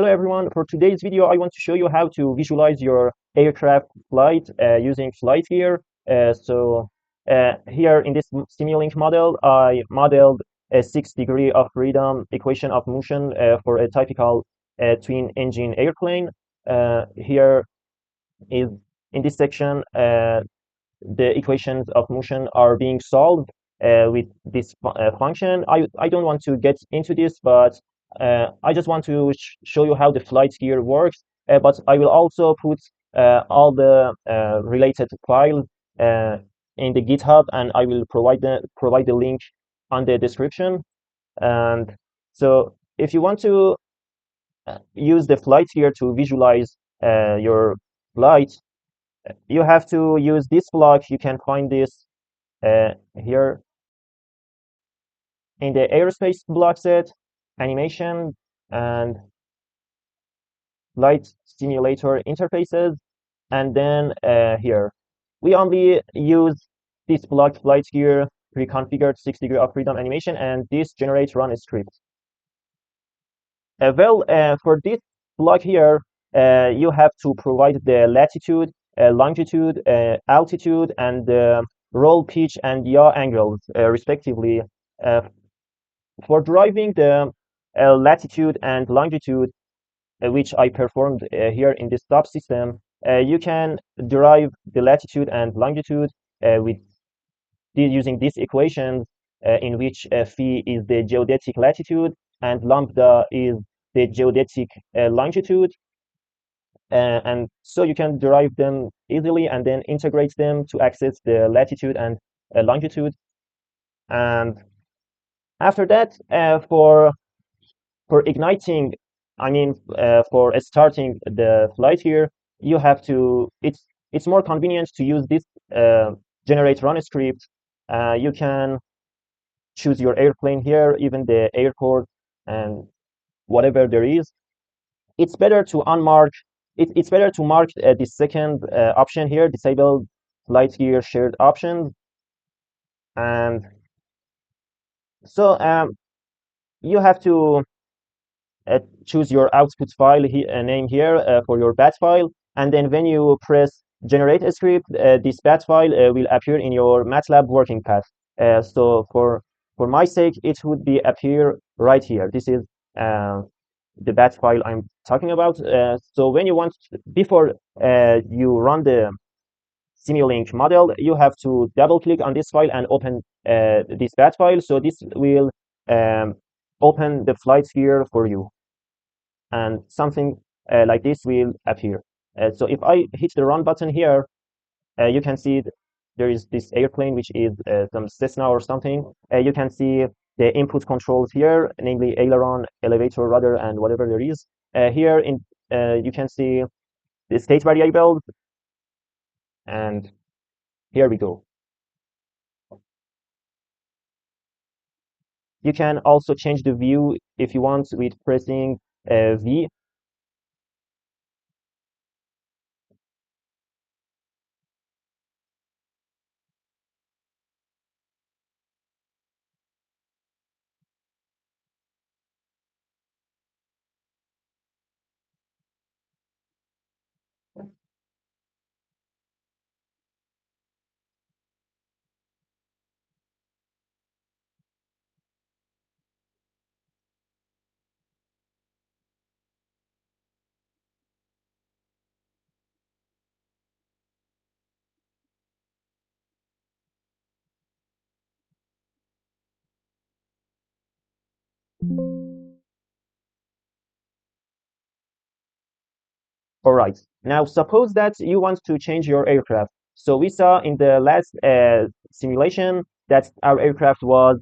Hello everyone, for today's video I want to show you how to visualize your aircraft flight using FlightGear. Here in this Simulink model, I modeled a 6 degree of freedom equation of motion for a typical twin engine airplane. Here is in this section the equations of motion are being solved with this function. I don't want to get into this, but I just want to show you how the FlightGear works. But I will also put all the related files uh, in the GitHub, and I will provide the link on the description. And so, if you want to use the FlightGear to visualize your flight, you have to use this block. You can find this here in the aerospace block set, animation, and flight simulator interfaces. And then here, we only use this block FlightGear pre-configured 6 degree of freedom animation, and this generate run script. For this block here, you have to provide the latitude, longitude, altitude, and roll, pitch, and yaw angles, respectively. Uh, for driving the latitude and longitude, which I performed here in this subsystem, you can derive the latitude and longitude with using these equations, in which phi is the geodetic latitude and lambda is the geodetic longitude. And so you can derive them easily and then integrate them to access the latitude and longitude. And after that, for igniting, for starting the flight here, you have to, it's more convenient to use this generate run script. You can choose your airplane here, even the airport and whatever there is. It's better to unmark, it's better to mark the second option here, disable FlightGear shared options. And so you have to choose your output file name here for your bat file, and then when you press generate a script, this bat file will appear in your MATLAB working path. So for my sake, it would be appear right here. This is the bat file I'm talking about. So when you want, before you run the Simulink model, you have to double click on this file and open this bat file. So this will open the FlightGear for you, and something like this will appear. So if I hit the run button here, you can see there is this airplane, which is some Cessna or something. You can see the input controls here, namely aileron, elevator, rudder, and whatever there is. Here you can see the state variables, and here we go. You can also change the view if you want with pressing V. All right. Now, suppose that you want to change your aircraft. So we saw in the last simulation that our aircraft was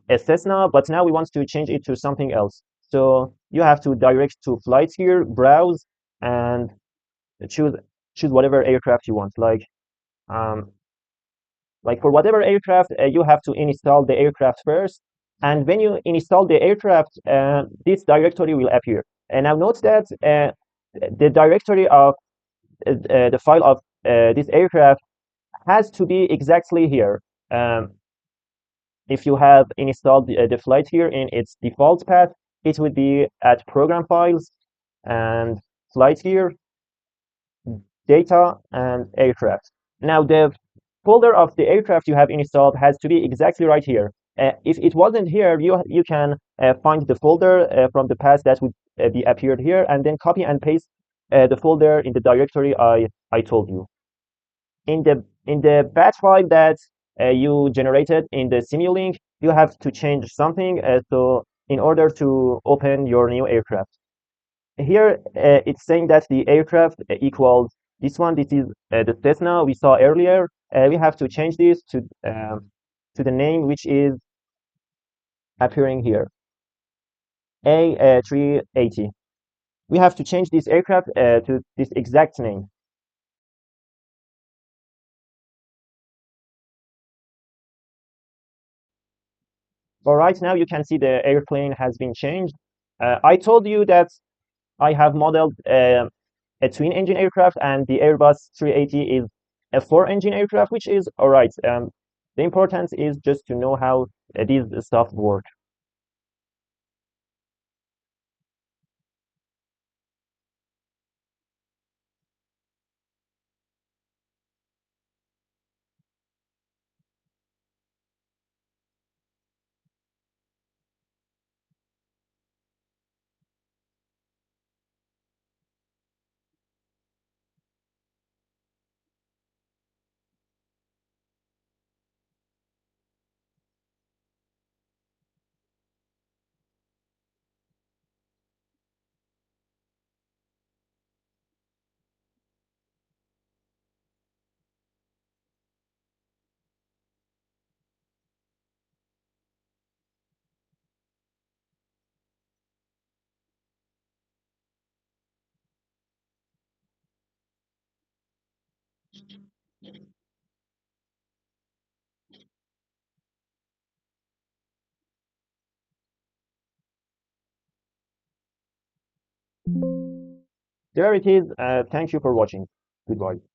a Cessna, but now we want to change it to something else. So you have to direct to FlightGear, browse, and choose whatever aircraft you want. Um, like for whatever aircraft, you have to install the aircraft first. And when you install the aircraft, this directory will appear. And now note that the directory of the file of this aircraft has to be exactly here. If you have installed the FlightGear in its default path, it would be at program files, and FlightGear, data, and aircraft. Now, the folder of the aircraft you have installed has to be exactly right here. If it wasn't here, you can find the folder from the past that would be appeared here, and then copy and paste the folder in the directory I told you. In the batch file that you generated in the Simulink, you have to change something so in order to open your new aircraft. Here it's saying that the aircraft equals this one. This is the Cessna we saw earlier. We have to change this to the name which is appearing here, A380. We have to change this aircraft to this exact name. But right now you can see the airplane has been changed. I told you that I have modeled a twin engine aircraft, and the Airbus 380 is a four engine aircraft, which is all right. The importance is just to know how these stuff work. There it is. Thank you for watching. Goodbye.